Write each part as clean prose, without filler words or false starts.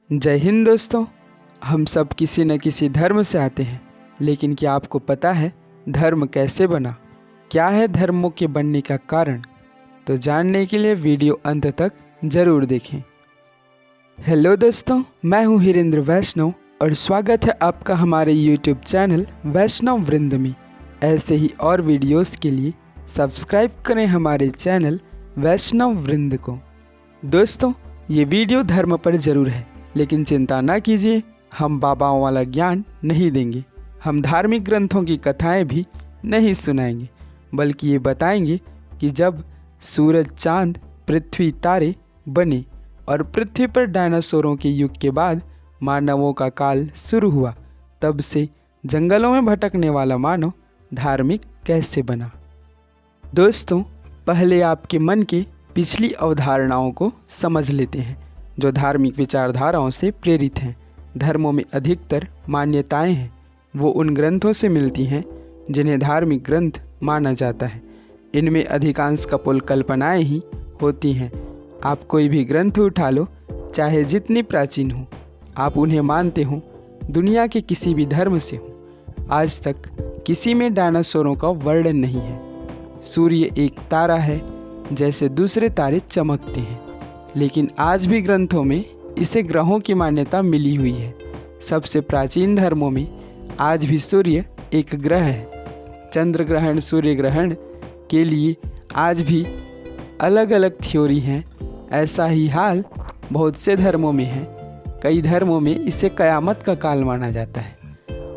जय हिंद दोस्तों। हम सब किसी न किसी धर्म से आते हैं, लेकिन क्या आपको पता है धर्म कैसे बना? क्या है धर्मों के बनने का कारण? तो जानने के लिए वीडियो अंत तक जरूर देखें। हेलो दोस्तों, मैं हूं हिरेंद्र वैष्णव और स्वागत है आपका हमारे यूट्यूब चैनल वैष्णव वृंद में। ऐसे ही और वीडियोस के लिए सब्सक्राइब करें हमारे चैनल वैष्णव वृंद को। दोस्तों, ये वीडियो धर्म पर जरूर है, लेकिन चिंता ना कीजिए, हम बाबाओं वाला ज्ञान नहीं देंगे। हम धार्मिक ग्रंथों की कथाएं भी नहीं सुनाएंगे, बल्कि ये बताएंगे कि जब सूरज, चांद, पृथ्वी, तारे बने और पृथ्वी पर डायनासोरों के युग के बाद मानवों का काल शुरू हुआ, तब से जंगलों में भटकने वाला मानव धार्मिक कैसे बना। दोस्तों, पहले आपके मन के पिछली अवधारणाओं को समझ लेते हैं जो धार्मिक विचारधाराओं से प्रेरित हैं। धर्मों में अधिकतर मान्यताएं हैं वो उन ग्रंथों से मिलती हैं जिन्हें धार्मिक ग्रंथ माना जाता है। इनमें अधिकांश कपोल कल्पनाएं ही होती हैं। आप कोई भी ग्रंथ उठा लो, चाहे जितनी प्राचीन हो, आप उन्हें मानते हो दुनिया के किसी भी धर्म से हो, आज तक किसी में डायनासोरों का वर्णन नहीं है। सूर्य एक तारा है, जैसे दूसरे तारे चमकते हैं, लेकिन आज भी ग्रंथों में इसे ग्रहों की मान्यता मिली हुई है। सबसे प्राचीन धर्मों में आज भी सूर्य एक ग्रह है। चंद्र ग्रहण, सूर्य ग्रहण के लिए आज भी अलग अलग थ्योरी हैं। ऐसा ही हाल बहुत से धर्मों में है। कई धर्मों में इसे कयामत का काल माना जाता है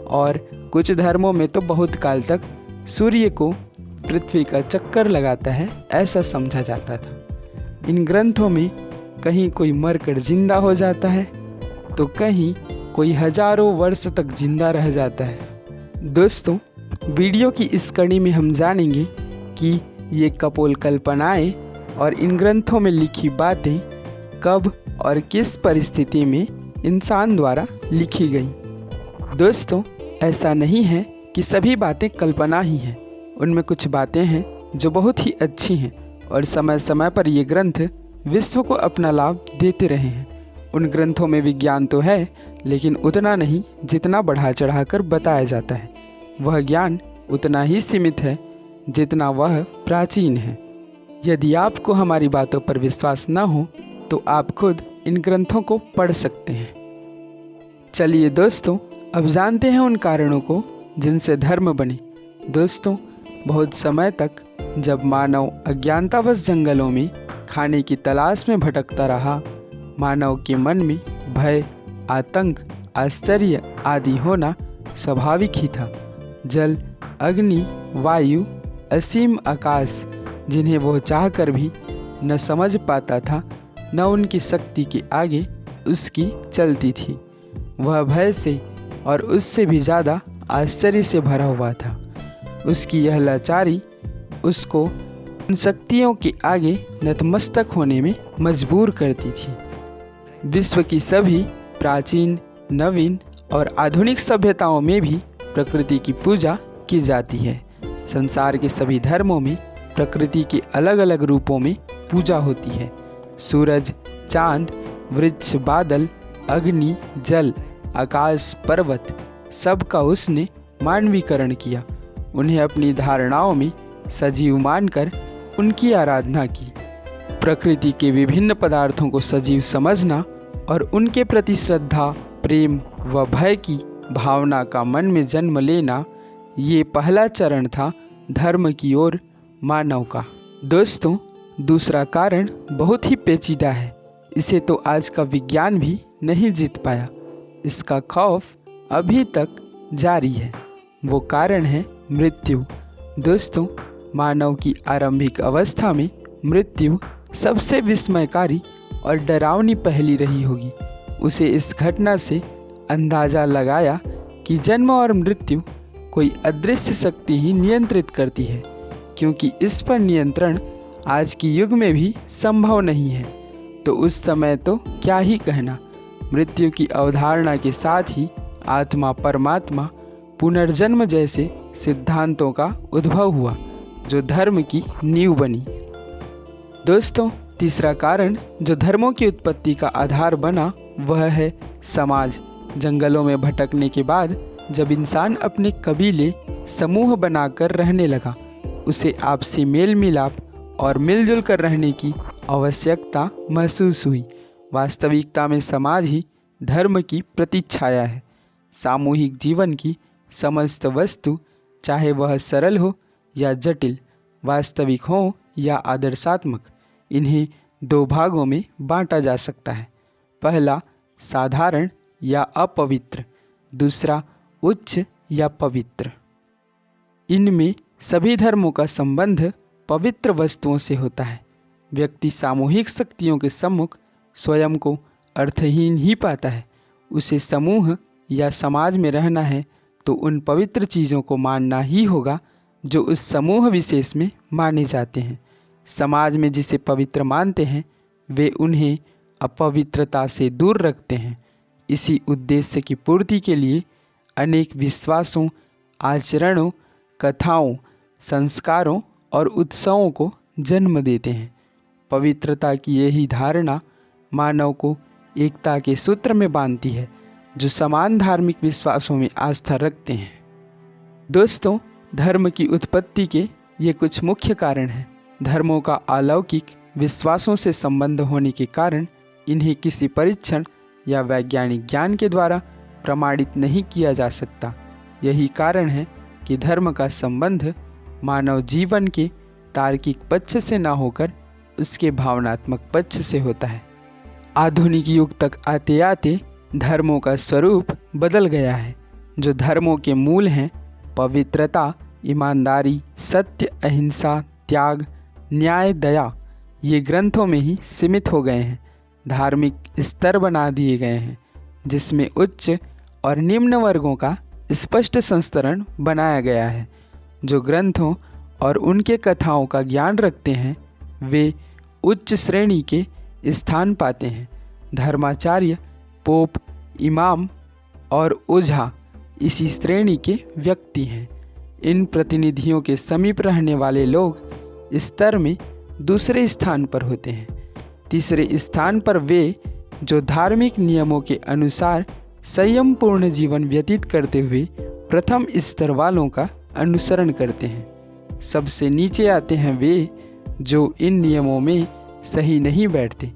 और कुछ धर्मों में तो बहुत काल तक सूर्य को पृथ्वी का चक्कर लगाता है, ऐसा समझा जाता था। इन ग्रंथों में कहीं कोई मरकर जिंदा हो जाता है तो कहीं कोई हजारों वर्ष तक जिंदा रह जाता है। दोस्तों, वीडियो की इस कड़ी में हम जानेंगे कि ये कपोल कल्पनाएं और इन ग्रंथों में लिखी बातें कब और किस परिस्थिति में इंसान द्वारा लिखी गई। दोस्तों, ऐसा नहीं है कि सभी बातें कल्पना ही हैं। उनमें कुछ बातें हैं जो बहुत ही अच्छी हैं और समय समय पर ये ग्रंथ विश्व को अपना लाभ देते रहे हैं। उन ग्रंथों में विज्ञान तो है, लेकिन उतना नहीं जितना बढ़ा चढ़ाकर बताया जाता है। वह ज्ञान उतना ही सीमित है जितना वह प्राचीन है। यदि आपको हमारी बातों पर विश्वास न हो तो आप खुद इन ग्रंथों को पढ़ सकते हैं। चलिए दोस्तों, अब जानते हैं उन कारणों को जिनसे धर्म बने। दोस्तों, बहुत समय तक जब मानव अज्ञानतावश जंगलों में खाने की तलाश में भटकता रहा, मानव के मन में भय, आतंक, आश्चर्य आदि होना स्वाभाविक ही था। जल, अग्नि, वायु, असीम आकाश, जिन्हें वह चाहकर भी न समझ पाता था, न उनकी शक्ति के आगे उसकी चलती थी। वह भय से और उससे भी ज़्यादा आश्चर्य से भरा हुआ था। उसकी यह लाचारी उसको उन शक्तियों के आगे नतमस्तक होने में मजबूर करती थी। विश्व की सभी प्राचीन, नवीन और आधुनिक सभ्यताओं में भी प्रकृति की पूजा की जाती है। संसार के सभी धर्मों में प्रकृति के अलग अलग रूपों में पूजा होती है। सूरज, चांद, वृक्ष, बादल, अग्नि, जल, आकाश, पर्वत, सबका उसने मानवीकरण किया। उन्हें अपनी धारणाओं में सजीव मानकर उनकी आराधना की। प्रकृति के विभिन्न पदार्थों को सजीव समझना और उनके प्रति श्रद्धा, प्रेम व भय की भावना का मन में जन्म लेना, ये पहला चरण था धर्म की ओर मानव का। दोस्तों, दूसरा कारण बहुत ही पेचीदा है। इसे तो आज का विज्ञान भी नहीं जीत पाया। इसका खौफ अभी तक जारी है। वो कारण है मृत्यु। दोस्तों, मानव की आरंभिक अवस्था में मृत्यु सबसे विस्मयकारी और डरावनी पहेली रही होगी। उसे इस घटना से अंदाज़ा लगाया कि जन्म और मृत्यु कोई अदृश्य शक्ति ही नियंत्रित करती है, क्योंकि इस पर नियंत्रण आज के युग में भी संभव नहीं है। तो उस समय तो क्या ही कहना। मृत्यु की अवधारणा के साथ ही आत्मा, परमात्मा, पुनर्जन्म जैसे सिद्धांतों का उद्भव हुआ, जो धर्म की नींव बनी। दोस्तों, तीसरा कारण जो धर्मों की उत्पत्ति का आधार बना वह है समाज। जंगलों में भटकने के बाद जब इंसान अपने कबीले समूह बनाकर रहने लगा, उसे आपसी मेल मिलाप और मिलजुल कर रहने की आवश्यकता महसूस हुई। वास्तविकता में समाज ही धर्म की प्रतिच्छाया है। सामूहिक जीवन की समस्त वस्तु, चाहे वह सरल हो या जटिल, वास्तविक हो या आदर्शात्मक, इन्हें दो भागों में बांटा जा सकता है। पहला साधारण या अपवित्र, दूसरा उच्च या पवित्र। इनमें सभी धर्मों का संबंध पवित्र वस्तुओं से होता है। व्यक्ति सामूहिक शक्तियों के सम्मुख स्वयं को अर्थहीन ही पाता है। उसे समूह या समाज में रहना है तो उन पवित्र चीज़ों को मानना ही होगा जो उस समूह विशेष में माने जाते हैं। समाज में जिसे पवित्र मानते हैं वे उन्हें अपवित्रता से दूर रखते हैं। इसी उद्देश्य की पूर्ति के लिए अनेक विश्वासों, आचरणों, कथाओं, संस्कारों और उत्सवों को जन्म देते हैं। पवित्रता की यही धारणा मानव को एकता के सूत्र में बांधती है, जो समान धार्मिक विश्वासों में आस्था रखते हैं। दोस्तों, धर्म की उत्पत्ति के ये कुछ मुख्य कारण हैं। धर्मों का अलौकिक विश्वासों से संबंध होने के कारण इन्हें किसी परीक्षण या वैज्ञानिक ज्ञान के द्वारा प्रमाणित नहीं किया जा सकता। यही कारण है कि धर्म का संबंध मानव जीवन के तार्किक पक्ष से न होकर उसके भावनात्मक पक्ष से होता है। आधुनिक युग तक आते आते धर्मों का स्वरूप बदल गया है। जो धर्मों के मूल हैं, पवित्रता, ईमानदारी, सत्य, अहिंसा, त्याग, न्याय, दया, ये ग्रंथों में ही सीमित हो गए हैं। धार्मिक स्तर बना दिए गए हैं जिसमें उच्च और निम्न वर्गों का स्पष्ट संस्तरण बनाया गया है। जो ग्रंथों और उनके कथाओं का ज्ञान रखते हैं वे उच्च श्रेणी के स्थान पाते हैं। धर्माचार्य, पोप, इमाम और ओझा इसी श्रेणी के व्यक्ति हैं। इन प्रतिनिधियों के समीप रहने वाले लोग स्तर में दूसरे स्थान पर होते हैं। तीसरे स्थान पर वे जो धार्मिक नियमों के अनुसार संयमपूर्ण जीवन व्यतीत करते हुए प्रथम स्तर वालों का अनुसरण करते हैं। सबसे नीचे आते हैं वे जो इन नियमों में सही नहीं बैठते,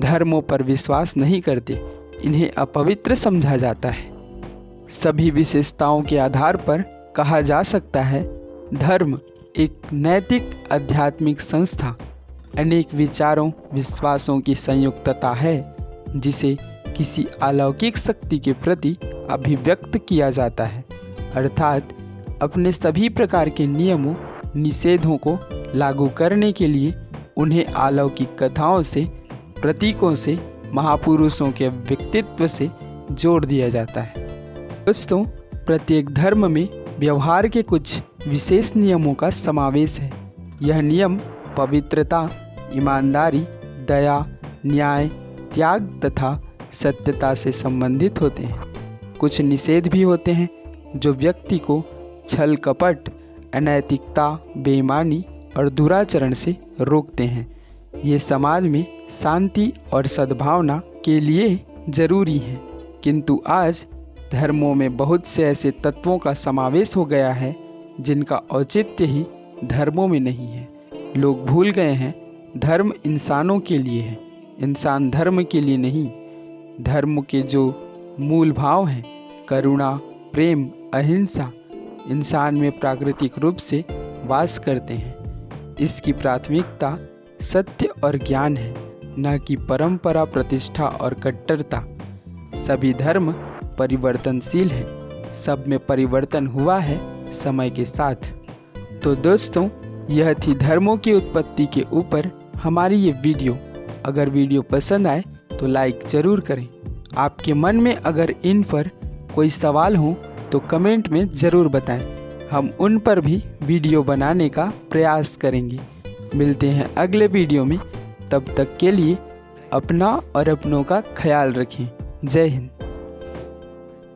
धर्मों पर विश्वास नहीं करते, इन्हें अपवित्र समझा जाता है। सभी विशेषताओं के आधार पर कहा जा सकता है धर्म एक नैतिक आध्यात्मिक संस्था, अनेक विचारों, विश्वासों की संयुक्तता है जिसे किसी अलौकिक शक्ति के प्रति अभिव्यक्त किया जाता है। अर्थात अपने सभी प्रकार के नियमों, निषेधों को लागू करने के लिए उन्हें अलौकिक कथाओं से, प्रतीकों से, महापुरुषों के व्यक्तित्व से जोड़ दिया जाता है। दोस्तों, प्रत्येक धर्म में व्यवहार के कुछ विशेष नियमों का समावेश है। यह नियम पवित्रता, ईमानदारी, दया, न्याय, त्याग तथा सत्यता से संबंधित होते हैं। कुछ निषेध भी होते हैं जो व्यक्ति को छल कपट, अनैतिकता, बेईमानी और दुराचरण से रोकते हैं। ये समाज में शांति और सद्भावना के लिए जरूरी हैं। किंतु आज धर्मों में बहुत से ऐसे तत्वों का समावेश हो गया है जिनका औचित्य ही धर्मों में नहीं है। लोग भूल गए हैं धर्म इंसानों के लिए है, इंसान धर्म के लिए नहीं। धर्म के जो मूल भाव हैं, करुणा, प्रेम, अहिंसा, इंसान में प्राकृतिक रूप से वास करते हैं। इसकी प्राथमिकता सत्य और ज्ञान है, न कि परंपरा, प्रतिष्ठा और कट्टरता। सभी धर्म परिवर्तनशील हैं, सब में परिवर्तन हुआ है समय के साथ। तो दोस्तों, यह थी धर्मों की उत्पत्ति के ऊपर हमारी ये वीडियो। अगर वीडियो पसंद आए तो लाइक ज़रूर करें। आपके मन में अगर इन पर कोई सवाल हो तो कमेंट में ज़रूर बताएं। हम उन पर भी वीडियो बनाने का प्रयास करेंगे। मिलते हैं अगले वीडियो में, तब तक के लिए अपना और अपनों का ख्याल रखें। जय हिंद।